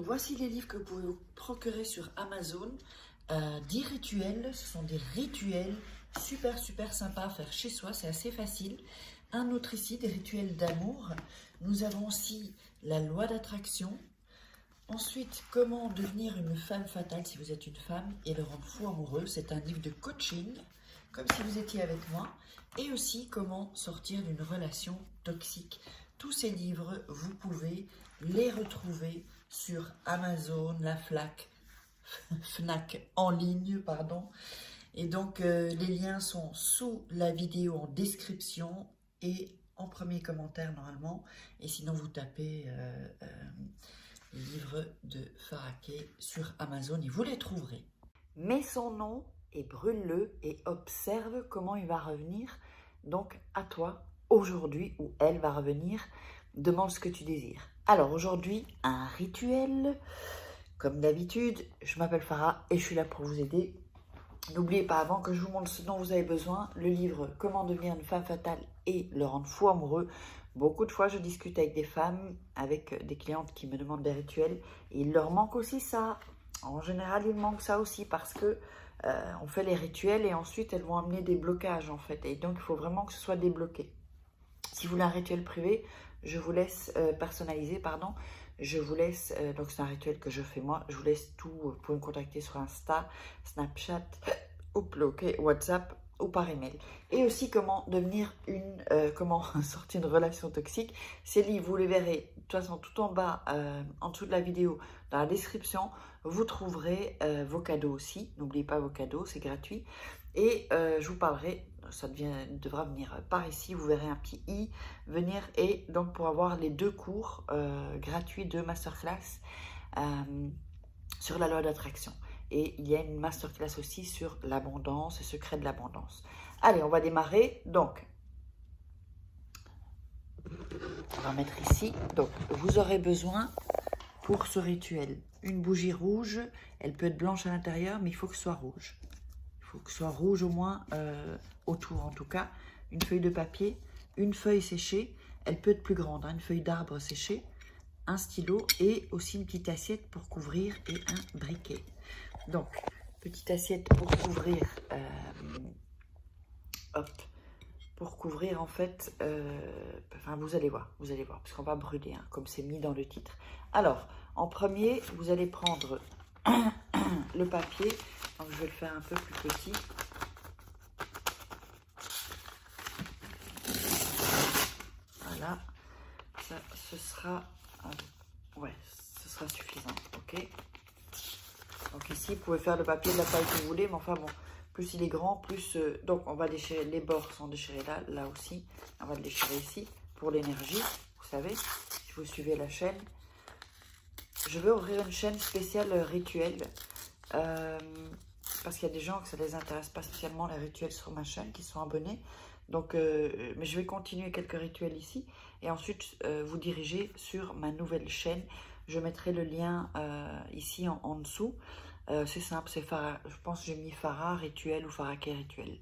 voici les livres que vous pouvez vous procurer sur Amazon. 10 rituels, ce sont des rituels super sympas à faire chez soi, c'est assez facile. Un autre ici, des rituels d'amour. Nous avons aussi la loi d'attraction. Ensuite, comment devenir une femme fatale si vous êtes une femme et le rendre fou amoureux. C'est un livre de coaching, comme si vous étiez avec moi. Et aussi, comment sortir d'une relation toxique. Tous ces livres, vous pouvez les retrouver sur Amazon, la Fnac en ligne, pardon. Et donc, les liens sont sous la vidéo en description et en premier commentaire normalement. Et sinon, vous tapez livre de Faraquet sur Amazon et vous les trouverez. Mets son nom et brûle-le et observe comment il va revenir donc à toi aujourd'hui, ou elle va revenir. Demande ce que tu désires. Alors aujourd'hui, un rituel. Comme d'habitude, je m'appelle Farah et je suis là pour vous aider. N'oubliez pas, avant que je vous montre ce dont vous avez besoin, le livre « Comment devenir une femme fatale et le rendre fou amoureux ». Beaucoup de fois, je discute avec des femmes, avec des clientes qui me demandent des rituels. Et il leur manque aussi ça. En général, il manque ça aussi parce que on fait les rituels et ensuite, elles vont amener des blocages en fait. Et donc, il faut vraiment que ce soit débloqué. Si vous voulez un rituel privé, je vous laisse personnaliser, pardon. Je vous laisse, donc c'est un rituel que je fais moi, je vous laisse tout, vous pouvez me contacter sur Insta, Snapchat, WhatsApp ou par email. Et aussi comment devenir comment sortir une relation toxique. Ces livres, vous les verrez de toute façon tout en bas, en dessous de la vidéo, dans la description, vous trouverez vos cadeaux aussi. N'oubliez pas vos cadeaux, c'est gratuit. Et je vous parlerai, ça devra venir par ici, vous verrez un petit i venir, et donc pour avoir les 2 cours gratuits de masterclass sur la loi d'attraction. Et il y a une masterclass aussi sur l'abondance, le secret de l'abondance. Allez, on va démarrer. Donc, on va mettre ici. Donc, vous aurez besoin pour ce rituel une bougie rouge. Elle peut être blanche à l'intérieur, mais il faut que ce soit rouge. Il faut que ce soit rouge au moins autour en tout cas. Une feuille de papier, une feuille séchée. Elle peut être plus grande, hein, une feuille d'arbre séchée. Un stylo et aussi une petite assiette pour couvrir et un briquet. Donc, petite assiette pour couvrir, pour couvrir en fait, enfin vous allez voir, parce qu'on va brûler, hein, comme c'est mis dans le titre. Alors, en premier, vous allez prendre le papier, donc je vais le faire un peu plus petit. Voilà, ça, ce sera suffisant, ok. Donc ici, vous pouvez faire le papier de la taille que vous voulez, mais enfin bon, plus il est grand, plus... donc on va déchirer, les bords sont déchirés là aussi. On va le déchirer ici pour l'énergie, vous savez, si vous suivez la chaîne. Je vais ouvrir une chaîne spéciale rituel, parce qu'il y a des gens que ça ne les intéresse pas spécialement les rituels sur ma chaîne, qui sont abonnés. Donc, mais je vais continuer quelques rituels ici, et ensuite vous diriger sur ma nouvelle chaîne. Je mettrai le lien ici en dessous. C'est simple, c'est Farah. Je pense que j'ai mis Farah rituel ou Faraquet rituel.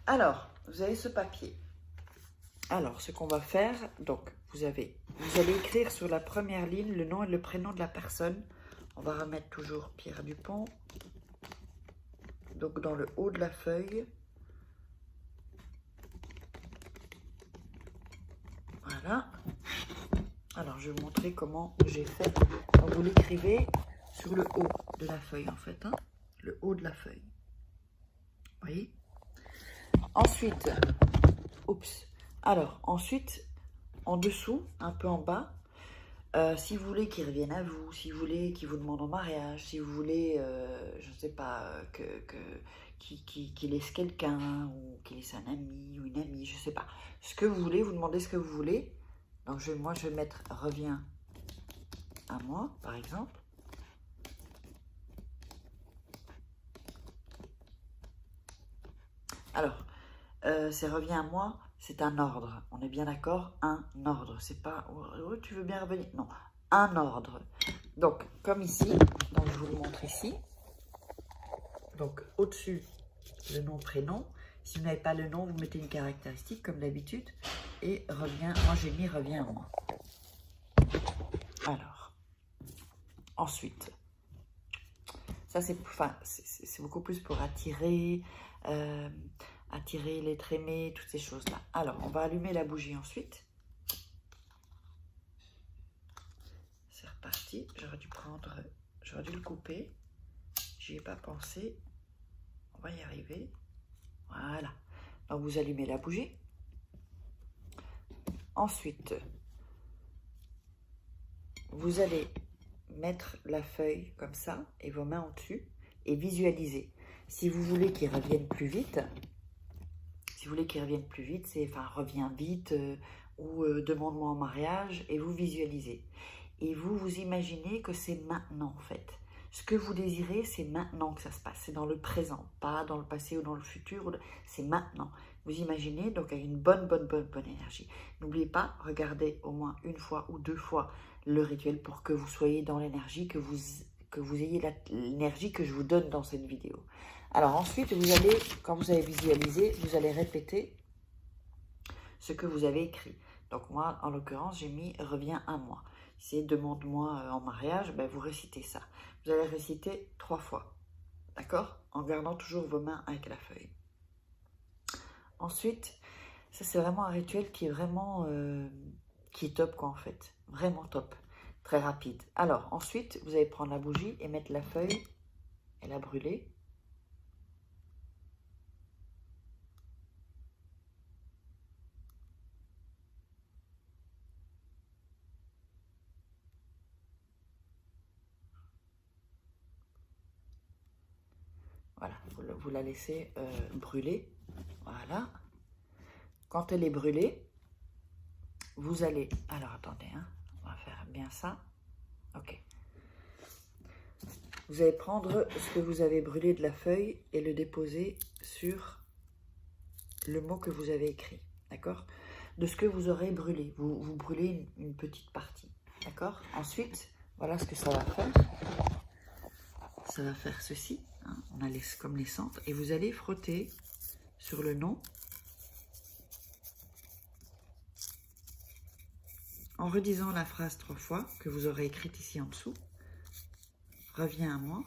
Alors, vous avez ce papier. Alors, ce qu'on va faire, donc, vous allez écrire sur la première ligne le nom et le prénom de la personne. On va remettre toujours Pierre Dupont. Donc, dans le haut de la feuille. Voilà. Alors, je vais vous montrer comment j'ai fait. Donc, vous l'écrivez sur le haut de la feuille, en fait. Hein, le haut de la feuille. Vous voyez? Ensuite, Alors, ensuite, en dessous, un peu en bas, si vous voulez qu'il revienne à vous, si vous voulez qu'il vous demande en mariage, si vous voulez, je ne sais pas, qu'il laisse quelqu'un, ou qu'il laisse un ami ou une amie, je ne sais pas. Ce que vous voulez, vous demandez ce que vous voulez. Donc, moi, je vais mettre « Reviens à moi », par exemple. Alors, c'est « Reviens à moi », c'est un ordre. On est bien d'accord? Un ordre. C'est pas oh, « Tu veux bien revenir ?» Non, un ordre. Donc, comme ici, donc je vous le montre ici. Donc, au-dessus, le nom, prénom. Si vous n'avez pas le nom, vous mettez une caractéristique, comme d'habitude. Et reviens, moi j'ai mis « Reviens à moi ». Alors, Ensuite, ça c'est beaucoup plus pour attirer, attirer l'être aimé, toutes ces choses-là. Alors, on va allumer la bougie ensuite. C'est reparti. J'aurais dû le couper. J'y ai pas pensé. On va y arriver. Voilà. Donc, vous allumez la bougie. Ensuite, vous allez mettre la feuille comme ça et vos mains au-dessus et visualiser. Si vous voulez qu'il revienne plus vite, c'est enfin reviens vite ou demande-moi en mariage et vous visualisez. Et vous imaginez que c'est maintenant en fait. Ce que vous désirez, c'est maintenant que ça se passe. C'est dans le présent, pas dans le passé ou dans le futur. C'est maintenant. Vous imaginez donc avec une bonne énergie. N'oubliez pas, regardez au moins une fois ou deux fois le rituel pour que vous soyez dans l'énergie, que vous ayez l'énergie que je vous donne dans cette vidéo. Alors ensuite, vous allez, quand vous avez visualisé, vous allez répéter ce que vous avez écrit. Donc moi, en l'occurrence, j'ai mis « reviens à moi ». Si demande-moi en mariage, ben vous récitez ça. Vous allez réciter 3 fois, d'accord? En gardant toujours vos mains avec la feuille. Ensuite, ça c'est vraiment un rituel qui est vraiment, qui est top quoi en fait. Vraiment top, très rapide. Alors ensuite, vous allez prendre la bougie et mettre la feuille et la brûler. Voilà, vous la laissez brûler. Voilà. Quand elle est brûlée, vous allez... Alors, attendez, hein, on va faire bien ça. Ok. Vous allez prendre ce que vous avez brûlé de la feuille et le déposer sur le mot que vous avez écrit. D'accord? De ce que vous aurez brûlé. Vous brûlez une petite partie. D'accord? Ensuite, voilà ce que ça va faire. Ça va faire ceci. Hein, on a comme les centres. Et vous allez frotter sur le nom en redisant la phrase 3 fois que vous aurez écrite ici en dessous. Reviens à moi,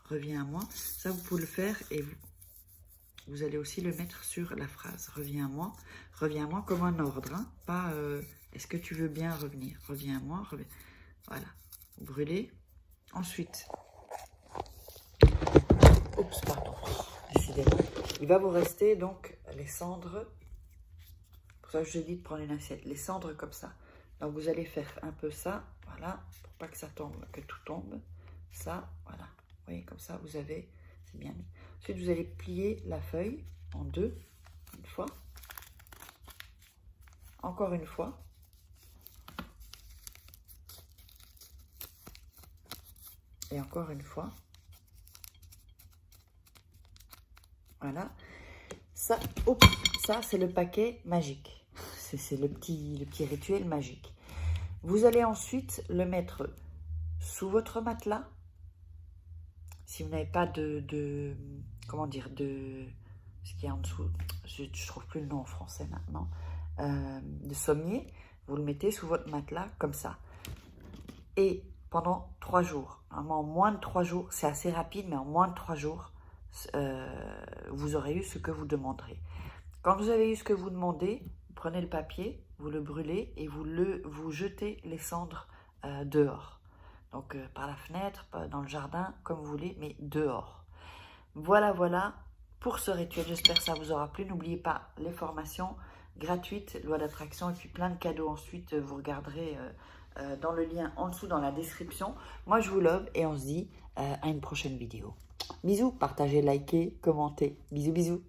reviens à moi. Ça, vous pouvez le faire et vous allez aussi le mettre sur la phrase. Reviens à moi comme un ordre. Hein, pas est-ce que tu veux bien revenir? Reviens à moi, reviens. Voilà, vous brûlez. Ensuite, oups, pardon, décidément. Il va vous rester donc les cendres. Pour ça, je dis de prendre une assiette. Les cendres comme ça. Donc, vous allez faire un peu ça, voilà, pour pas que ça tombe, que tout tombe. Ça, voilà. Vous voyez, comme ça, vous avez, c'est bien mis. Ensuite, vous allez plier la feuille en deux, une fois. Encore une fois. Et encore une fois. Voilà. Ça, ça c'est le paquet magique. C'est le petit rituel magique. Vous allez ensuite le mettre sous votre matelas. Si vous n'avez pas comment dire, ce qu'il y a en dessous, je ne trouve plus le nom en français maintenant, de sommier, vous le mettez sous votre matelas comme ça. Et pendant 3 jours, vraiment en moins de 3 jours, c'est assez rapide, mais en moins de 3 jours, vous aurez eu ce que vous demanderez. Quand vous avez eu ce que vous demandez, vous prenez le papier, vous le brûlez et vous jetez les cendres dehors. Donc par la fenêtre, dans le jardin, comme vous voulez, mais dehors. Voilà pour ce rituel. J'espère que ça vous aura plu. N'oubliez pas les formations gratuites, loi d'attraction et puis plein de cadeaux ensuite. Vous regarderez dans le lien en dessous dans la description. Moi, je vous love et on se dit à une prochaine vidéo. Bisous, partagez, likez, commentez. Bisous.